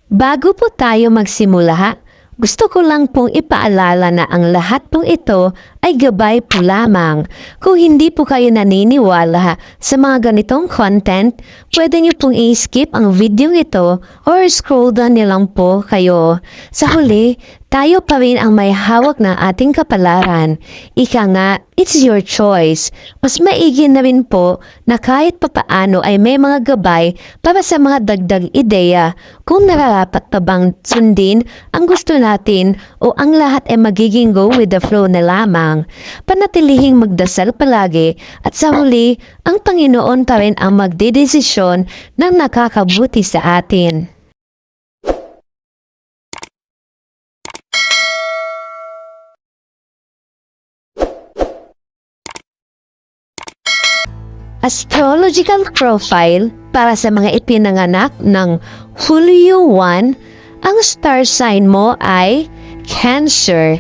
Bago po tayo magsimula, gusto ko lang pong ipaalala na ang lahat pong ito ay gabay po lamang. Kung hindi po kayo naniniwala sa mga ganitong content, pwede niyo pong i-skip ang video ito or scroll down nilang po kayo. Sa huli, tayo pa rin ang may hawak ng ating kapalaran. Ika nga, it's your choice. Mas maigi na rin po na kahit papaano ay may mga gabay para sa mga dagdag ideya kung nararapat pa bang sundin ang gusto natin o ang lahat ay magiging go with the flow na lamang. Panatilihing magdasal palagi at sa huli, ang Panginoon pa rin ang magdedesisyon ng nakakabuti sa atin. Astrological profile para sa mga ipinanganak ng Hulyo 1, ang star sign mo ay Cancer.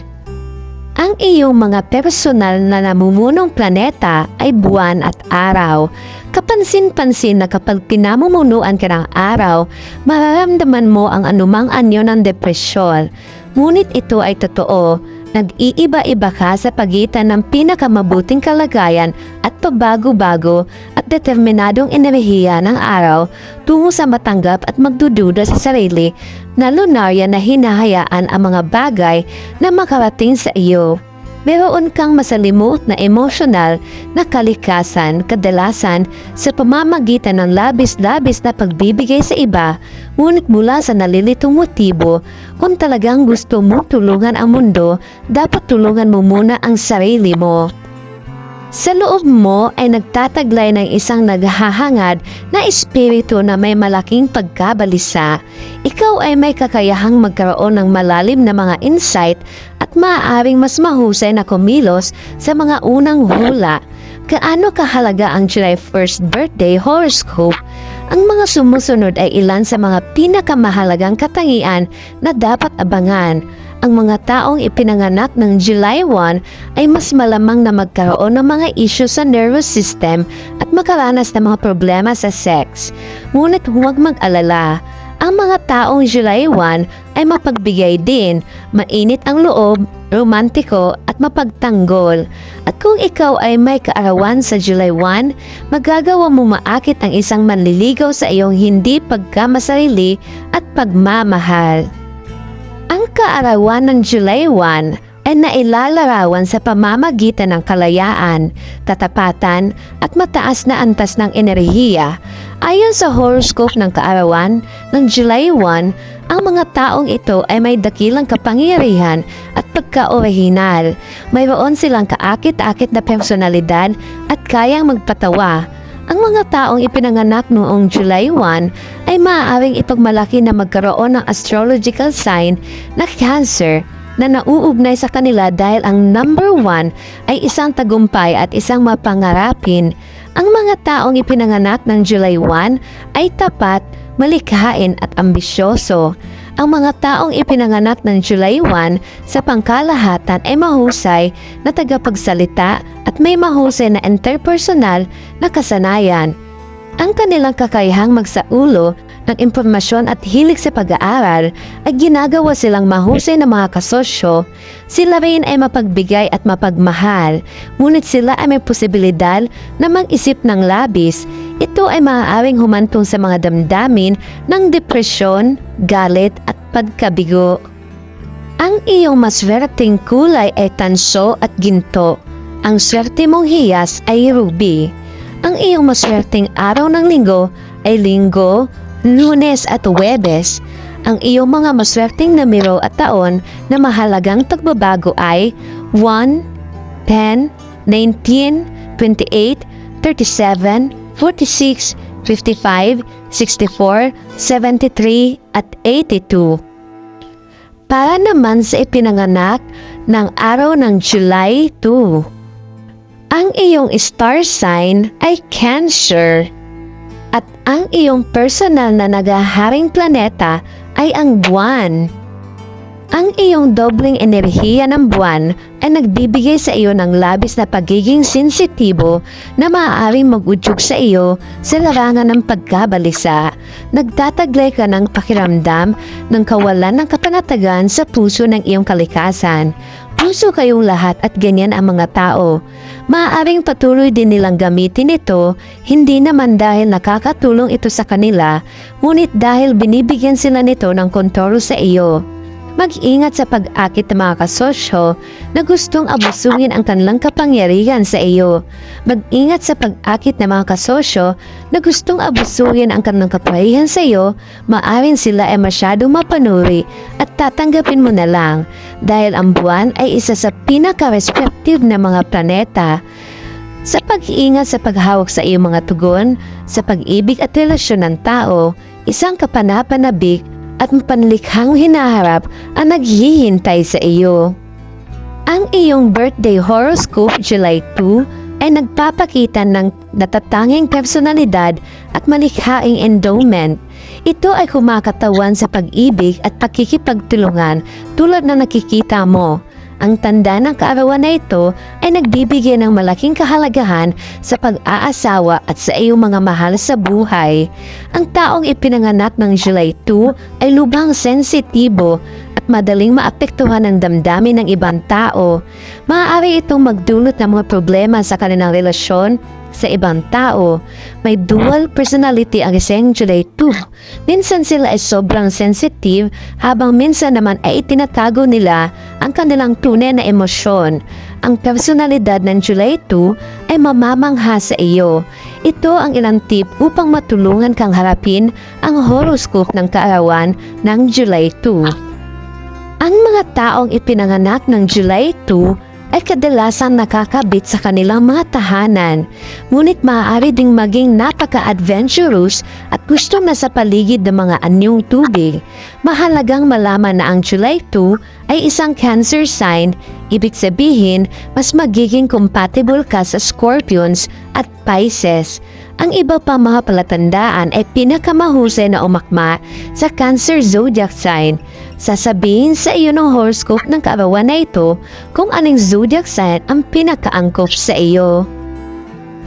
Ang iyong mga personal na namumunong planeta ay buwan at araw. Kapansin-pansin na kapag pinamumunuan ka ng araw, mararamdaman mo ang anumang anyo ng depresyon. Ngunit ito ay totoo. Nag-iiba-iba ka sa pagitan ng pinakamabuting kalagayan at pabago-bago at determinadong enerhiya ng araw tungo sa matanggap at magdududa sa sarili na lunarya na hinahayaan ang mga bagay na makarating sa iyo. Meron kang masalimuot na emosyonal na kalikasan kadalasan sa pamamagitan ng labis-labis na pagbibigay sa iba, ngunit mula sa nalilitong motibo, kung talagang gusto mo tulungan ang mundo, dapat tulungan mo muna ang sarili mo. Sa loob mo ay nagtataglay ng isang naghahangad na espiritu na may malaking pagkabalisa. Ikaw ay may kakayahang magkaroon ng malalim na mga insight at maaaring mas mahusay na kumilos sa mga unang hula. Gaano kahalaga ang July 1st birthday horoscope? Ang mga sumusunod ay ilan sa mga pinakamahalagang katangian na dapat abangan. Ang mga taong ipinanganak ng July 1 ay mas malamang na magkaroon ng mga issue sa nervous system at makaranas ng mga problema sa sex. Ngunit huwag mag-alala. Ang mga taong July 1 ay mapagbigay din, mainit ang loob, romantiko at mapagtanggol. At kung ikaw ay may kaarawan sa July 1, magagawa mo maakit ang isang manliligaw sa iyong hindi pagkamasarili at pagmamahal. Ang kaarawan ng July 1 ay nailalarawan sa pamamagitan ng kalayaan, tatapatan at mataas na antas ng enerhiya. Ayon sa horoscope ng kaarawan ng July 1, ang mga taong ito ay may dakilang kapangyarihan at pagka-orihinal. Mayroon silang kaakit-akit na personalidad at kayang magpatawa. Ang mga taong ipinanganak noong July 1 ay maaaring ipagmalaki na magkaroon ng astrological sign na Cancer na nauugnay sa kanila dahil ang number 1 ay isang tagumpay at isang mapangarapin. Ang mga taong ipinanganak ng July 1 ay tapat, malikhain at ambisyoso. Ang mga taong ipinanganak ng July 1 sa pangkalahatan ay mahusay na tagapagsalita at may mahusay na interpersonal na kasanayan. Ang kanilang kakayahang magsaulo ng impormasyon at hilig sa pag-aaral ay ginagawa silang mahusay na mga kasosyo. Sila rin ay mapagbigay at mapagmahal, ngunit sila ay may posibilidad na mag-isip ng labis. Ito ay maaaring humantong sa mga damdamin ng depresyon, galit at pagkabigo. Ang iyong maswerteng kulay ay tanso at ginto. Ang swerte mong hiyas ay ruby. Ang iyong maswerteng araw ng linggo ay linggo, Lunes at Huwebes. Ang iyong mga maswerteng numero at taon na mahalagang pagbabago ay 1, 10, 19, 28, 37, 46, 55, 64, 73 at 82. Para naman sa ipinanganak ng araw ng July 2. Ang iyong star sign ay Cancer at ang iyong personal na naghaharing planeta ay ang buwan. Ang iyong dobleng enerhiya ng buwan ay nagbibigay sa iyo ng labis na pagiging sensitibo na maaaring mag-udyok sa iyo sa larangan ng pagkabalisa. Nagtataglay ka ng pakiramdam ng kawalan ng kapanatagan sa puso ng iyong kalikasan. Puso kayong lahat at ganyan ang mga tao. Maaaring patuloy din nilang gamitin ito, hindi naman dahil nakakatulong ito sa kanila, ngunit dahil binibigyan sila nito ng kontrol sa iyo. Mag-ingat sa pag-akit ng mga kasosyo na gustong abusuhin ang kanilang kapangyarihan sa iyo. Mag-ingat sa pag-akit ng mga kasosyo na gustong abusuhin ang kanilang kapangyarihan sa iyo, maaring sila ay masyadong mapanuri at tatanggapin mo na lang dahil ang buwan ay isa sa pinaka-respective na mga planeta. Sa pag-iingat sa paghawak sa iyong mga tugon, sa pag-ibig at relasyon ng tao, isang kapanapanabik at panlikhang hinaharap ang naghihintay sa iyo. Ang iyong birthday horoscope July 2 ay nagpapakita ng natatanging personalidad at malikhaing endowment. Ito ay kumakatawan sa pag-ibig at pakikipagtulungan tulad na nakikita mo. Ang tanda ng kaarawan na ito ay nagbibigay ng malaking kahalagahan sa pag-aasawa at sa iyong mga mahal sa buhay. Ang taong ipinanganak ng July 2 ay lubhang sensitibo at madaling maapektuhan ng damdamin ng ibang tao. Maaari itong magdulot ng mga problema sa kanilang relasyon sa ibang tao. May dual personality ang isang July 2. Minsan sila ay sobrang sensitive habang minsan naman ay itinatago nila ang kanilang tunay na emosyon. Ang personalidad ng July 2 ay mamamangha sa iyo. Ito ang ilang tip upang matulungan kang harapin ang horoscope ng kaarawan ng July 2. Ang mga taong ipinanganak ng July 2 ay kadalasang nakakabit sa kanilang mga tahanan, ngunit maaari ding maging napaka-adventurous at gustong nasa paligid ng mga anyong tubig. Mahalagang malaman na ang July 2 ay isang Cancer sign, ibig sabihin mas magiging compatible ka sa Scorpions at Pisces. Ang iba pa mga palatandaan ay pinakamahusay na umakma sa Cancer zodiac sign. Sasabihin sa iyo ng horoscope ng kaarawan na ito kung anong zodiac sign ang pinakaangkop sa iyo.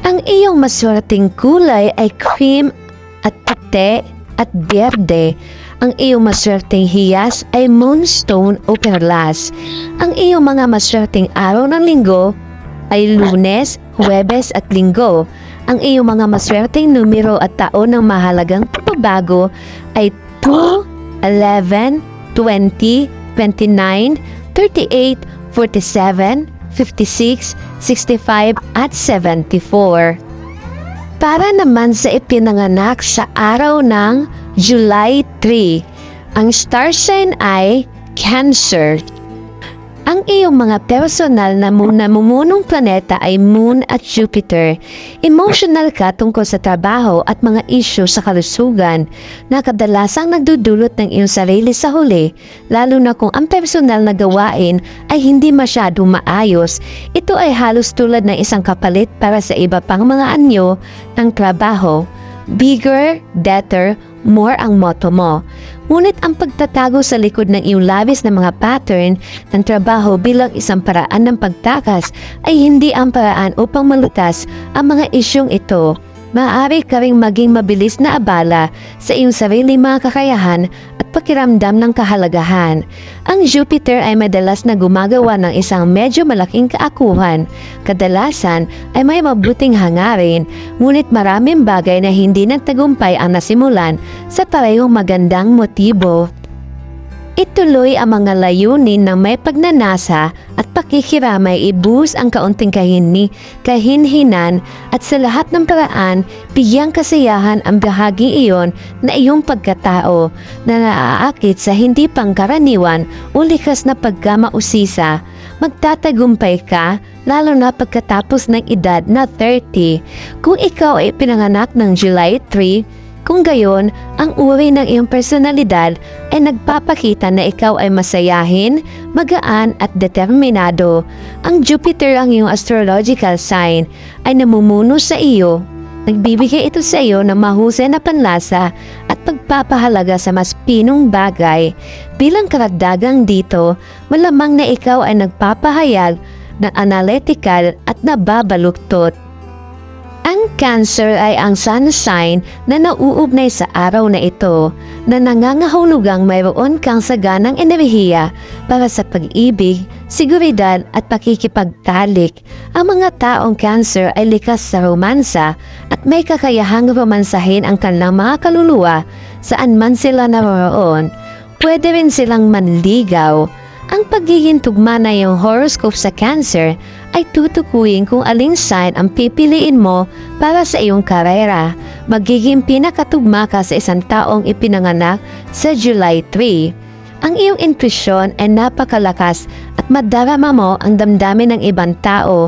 Ang iyong maswerteng kulay ay cream at puti at berde. Ang iyong maswerteng hiyas ay moonstone o perlas. Ang iyong mga maswerteng araw ng linggo ay Lunes, Huwebes at Linggo. Ang iyong mga maswerteng numero at taon ng mahalagang pagbabago ay 2, 11, 20, 29, 38, 47, 56, 65 at 74. Para naman sa ipinanganak sa araw ng July 3, ang star sign ay Cancer. Ang iyong mga personal na namumunong planeta ay Moon at Jupiter. Emotional ka tungkol sa trabaho at mga isyu sa kalusugan na kadalasang nagdudulot ng iyong sarili sa huli, lalo na kung ang personal na gawain ay hindi masyadong maayos. Ito ay halos tulad ng isang kapalit para sa iba pang mga anyo ng trabaho. Bigger, better, more ang motto mo. Ngunit ang pagtatago sa likod ng iyong labis na mga pattern ng trabaho bilang isang paraan ng pagtakas ay hindi ang paraan upang malutas ang mga isyong ito. Maaari ka ring maging mabilis na abala sa iyong sariling mga kakayahan at pakiramdam ng kahalagahan. Ang Jupiter ay madalas na gumagawa ng isang medyo malaking kaakuhan. Kadalasan ay may mabuting hangarin, ngunit maraming bagay na hindi nagtagumpay ang nasimulan sa parehong magandang motibo. Ituloy ang mga layunin ng may pagnanasa at pakikiramay, ibuhos ang kaunting kahinhinan at sa lahat ng paraan, bigyang kasiyahan ang bahaging iyon na iyong pagkatao na naaakit sa hindi pangkaraniwan o likas na pagkamausisa. Magtatagumpay ka, lalo na pagkatapos ng edad na 30. Kung ikaw ay pinanganak ng July 3, kung gayon, ang uri ng iyong personalidad ay nagpapakita na ikaw ay masayahin, magaan at determinado. Ang Jupiter, ang iyong astrological sign, ay namumuno sa iyo. Nagbibigay ito sa iyo ng mahusay na panlasa at pagpapahalaga sa mas pinong bagay. Bilang karagdagang dito, malamang na ikaw ay nagpapahayag na analytical at nababaluktot. Ang Cancer ay ang sun sign na nauugnay sa araw na ito, na nangangahulugang mayroon kang saganang enerhiya para sa pag-ibig, seguridad at pakikipagtalik. Ang mga taong Cancer ay likas sa romansa at may kakayahang romansahin ang kanilang mga kaluluwa saan man sila naroon. Pwede rin silang manligaw. Ang pagiging tugma na yung horoscope sa Cancer ay tutukuyin kung aling sign ang pipiliin mo para sa iyong karera. Magiging pinakatugma ka sa isang taong ipinanganak sa July 3. Ang iyong intuisyon ay napakalakas at madarama mo ang damdamin ng ibang tao.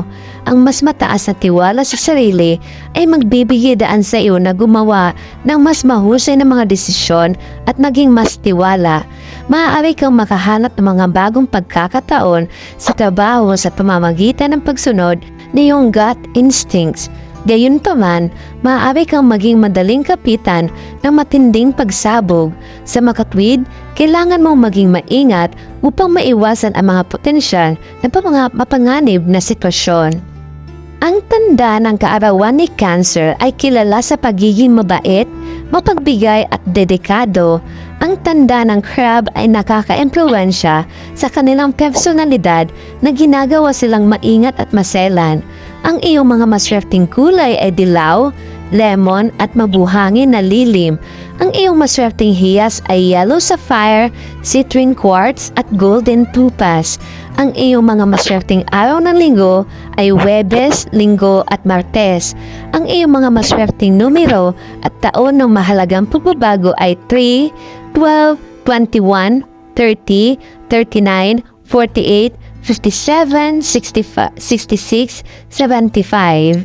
Ang mas mataas na tiwala sa sarili ay magbibigay daan sa iyo na gumawa ng mas mahusay na mga desisyon at maging mas tiwala. Maaari kang makahanap ng mga bagong pagkakataon sa trabaho sa pamamagitan ng pagsunod ng iyong gut instincts. Gayunpaman, maaari kang maging madaling kapitan ng matinding pagsabog. Sa makatwid, kailangan mong maging maingat upang maiwasan ang mga potensyal na mapanganib na sitwasyon. Ang tanda ng kaarawan ni Cancer ay kilala sa pagiging mabait, mapagbigay at dedikado. Ang tanda ng Crab ay nakaka-impluwensya sa kanilang personalidad na ginagawa silang maingat at maselan. Ang iyong mga maswerteng kulay ay dilaw, lemon at mabuhangin na lilim. Ang iyong maswerteng hiyas ay yellow sapphire, citrine quartz at golden topaz. Ang iyong mga maswerteng araw ng linggo ay Huwebes, Linggo at Martes. Ang iyong mga maswerteng numero at taon ng mahalagang pagbabago ay 3, 12, 21, 30, 39, 48, 57, 65, 66, 75.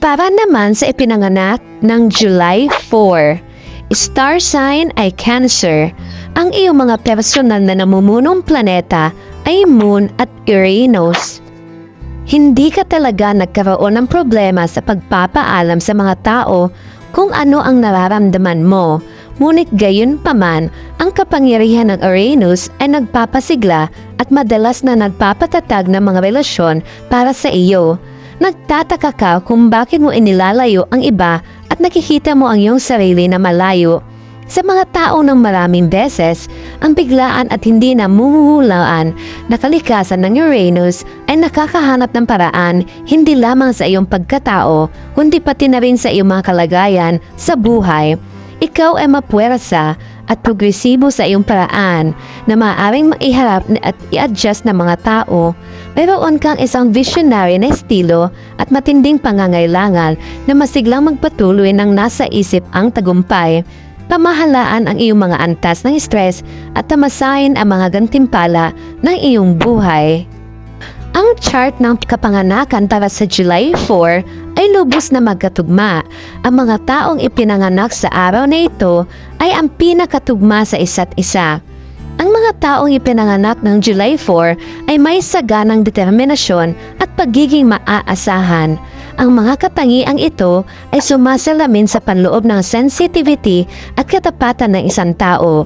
Para naman sa ipinanganak ng July 4, star sign ay Cancer. Ang iyong mga personal na namumunong planeta ay Moon at Uranus. Hindi ka talaga nagkaroon ng problema sa pagpapaalam sa mga tao kung ano ang nararamdaman mo. Ngunit gayon pa man, ang kapangyarihan ng Uranus ay nagpapasigla at madalas na nagpapatatag ng mga relasyon para sa iyo. Nagtataka ka kung bakit mo inilalayo ang iba at nakikita mo ang iyong sarili na malayo. Sa mga tao ng maraming beses, ang biglaan at hindi na mumuhulaan na kalikasan ng Uranus ay nakakahanap ng paraan hindi lamang sa iyong pagkatao, kundi pati na rin sa iyong mga kalagayan sa buhay. Ikaw ay mapuwersa at progresibo sa iyong paraan na maaaring maiharap at i-adjust ng mga tao. Mayroon kang isang visionary na estilo at matinding pangangailangan na masiglang magpatuloy ng nasa isip ang tagumpay. Pamahalaan ang iyong mga antas ng stress at tamasahin ang mga gantimpala ng iyong buhay. Ang chart ng kapanganakan para sa July 4 ay lubos na magkatugma. Ang mga taong ipinanganak sa araw na ito ay ang pinakatugma sa isa't isa. Ang mga taong ipinanganak ng July 4 ay may saganang determinasyon at pagiging maaasahan. Ang mga katangiang ito ay sumasalamin sa panloob ng sensitivity at katapatan ng isang tao.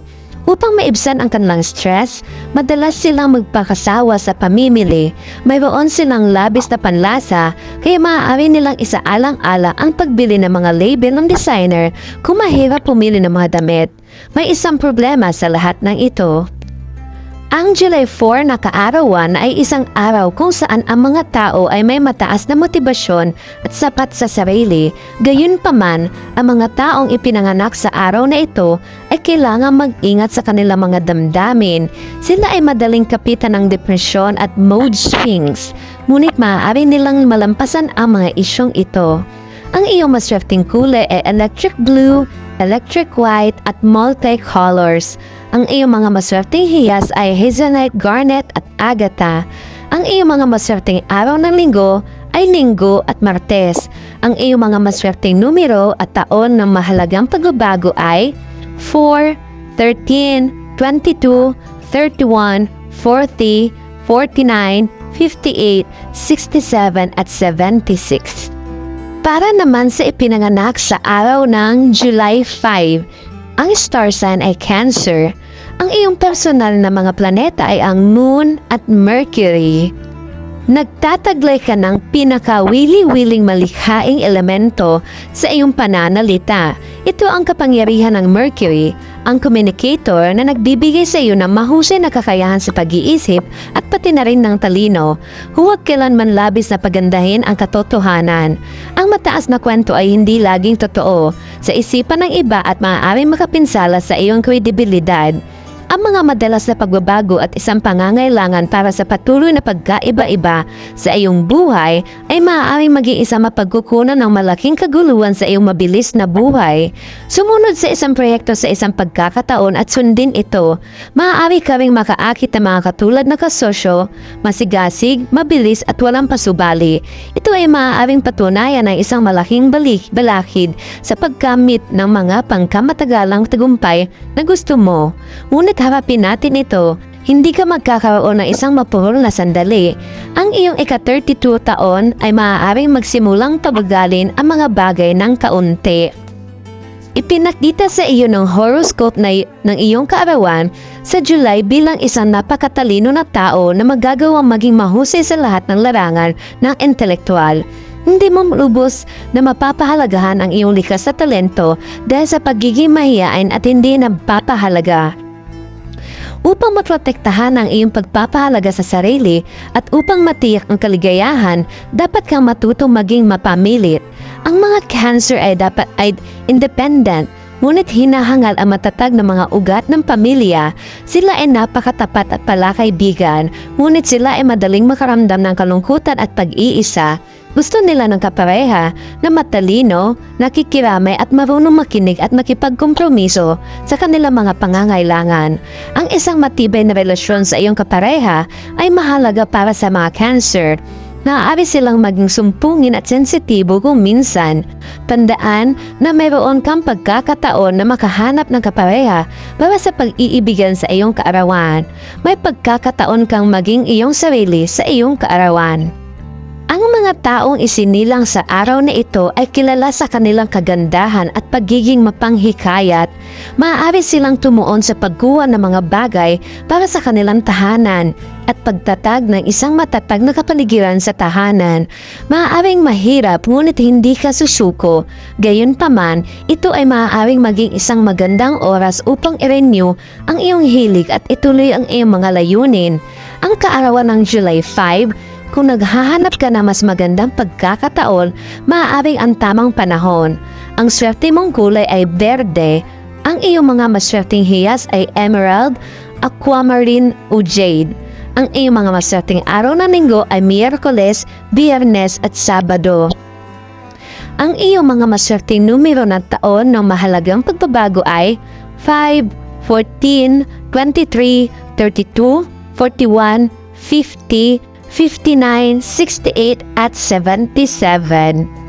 Upang maibsan ang kanilang stress, madalas silang magpakasawa sa pamimili. Mayroon silang labis na panlasa, kaya maaari nilang isaalang-ala ang pagbili ng mga label ng designer kung mahirap pumili ng mga damit. May isang problema sa lahat ng ito. Ang July 4 na kaarawan ay isang araw kung saan ang mga tao ay may mataas na motibasyon at sapat sa sarili. Gayunpaman, ang mga taong ipinanganak sa araw na ito ay kailangang mag-ingat sa kanilang mga damdamin. Sila ay madaling kapitan ng depresyon at mood swings, ngunit maaari nilang malampasan ang mga isyong ito. Ang iyong maswerteng kulay ay electric blue, electric white at multicolors. Ang iyong mga maswerteng hiyas ay hazelnut, garnet at agata. Ang iyong mga maswerteng araw ng linggo ay Linggo at Martes. Ang iyong mga maswerteng numero at taon ng mahalagang pagbabago ay 4, 13, 22, 31, 40, 49, 58, 67 at 76. Para naman sa ipinanganak sa araw ng July 5, ang star sign ay Cancer. Ang iyong personal na mga planeta ay ang Moon at Mercury. Nagtataglay ka ng pinaka-wili-wiling malikhaing elemento sa iyong pananalita. Ito ang kapangyarihan ng Mercury, ang communicator na nagbibigay sa iyo ng mahusay na kakayahan sa pag-iisip at pati na rin ng talino. Huwag kailanman labis na pagandahin ang katotohanan. Ang mataas na kwento ay hindi laging totoo sa isipan ng iba at maaaring makapinsala sa iyong kredibilidad. Ang mga madalas na pagbabago at isang pangangailangan para sa patuloy na pagkaiba-iba sa iyong buhay ay maaaring maging isang mapagkukunan ng malaking kaguluhan sa iyong mabilis na buhay. Sumunod sa isang proyekto sa isang pagkakataon at sundin ito, maaari ka ring makaakit ng mga katulad na kasosyo, masigasig, mabilis at walang pasubali. Ito ay maaaring patunayan ng isang malaking balakid sa pagkamit ng mga pangkamatagalang tagumpay na gusto mo. Ngunit harapin natin ito, hindi ka magkakaroon ng isang mapurol na sandali. Ang iyong ika-32 taon ay maaaring magsimulang tabagalin ang mga bagay ng kaunti. Ipinakita sa iyo ng horoscope ng iyong kaarawan sa July bilang isang napakatalino na tao na magagawang maging mahusay sa lahat ng larangan ng intelektual. Hindi mo lubos na mapapahalagahan ang iyong likas na talento dahil sa pagiging mahiyain at hindi napapahalaga. Upang maprotektahan ang iyong pagpapahalaga sa sarili at upang matiyak ang kaligayahan, dapat kang matutong maging mapamilit. Ang mga Cancer ay dapat ay independent, ngunit hinahangal ang matatag na mga ugat ng pamilya. Sila ay napakatapat at palakaibigan, ngunit sila ay madaling makaramdam ng kalungkutan at pag-iisa. Gusto nila ng kapareha na matalino, nakikiramay at marunong makinig at makipagkompromiso sa kanilang mga pangangailangan. Ang isang matibay na relasyon sa iyong kapareha ay mahalaga para sa mga Cancer. Maaari silang maging sumpungin at sensitibo kung minsan. Tandaan na mayroon kang pagkakataon na makahanap ng kapareha para sa pag-iibigan sa iyong kaarawan. May pagkakataon kang maging iyong sarili sa iyong kaarawan. Ang mga taong isinilang sa araw na ito ay kilala sa kanilang kagandahan at pagiging mapanghikayat. Maaari silang tumuon sa pagkuha ng mga bagay para sa kanilang tahanan at pagtatag ng isang matatag na kapaligiran sa tahanan. Maaaring mahirap ngunit hindi ka susuko. Gayunpaman, ito ay maaaring maging isang magandang oras upang i-renew ang iyong hilig at ituloy ang iyong mga layunin. Ang kaarawan ng July 5, kung naghahanap ka na mas magandang pagkakataon, maaaring ang tamang panahon. Ang swerte mong kulay ay berde. Ang iyong mga maswerteng hiyas ay emerald, aquamarine o jade. Ang iyong mga maswerteng araw ng linggo ay Miyerkules, Biyernes at Sabado. Ang iyong mga maswerteng numero ng taon ng mahalagang pagbabago ay 5, 14, 23, 32, 41, 50, 59, 68 at 77.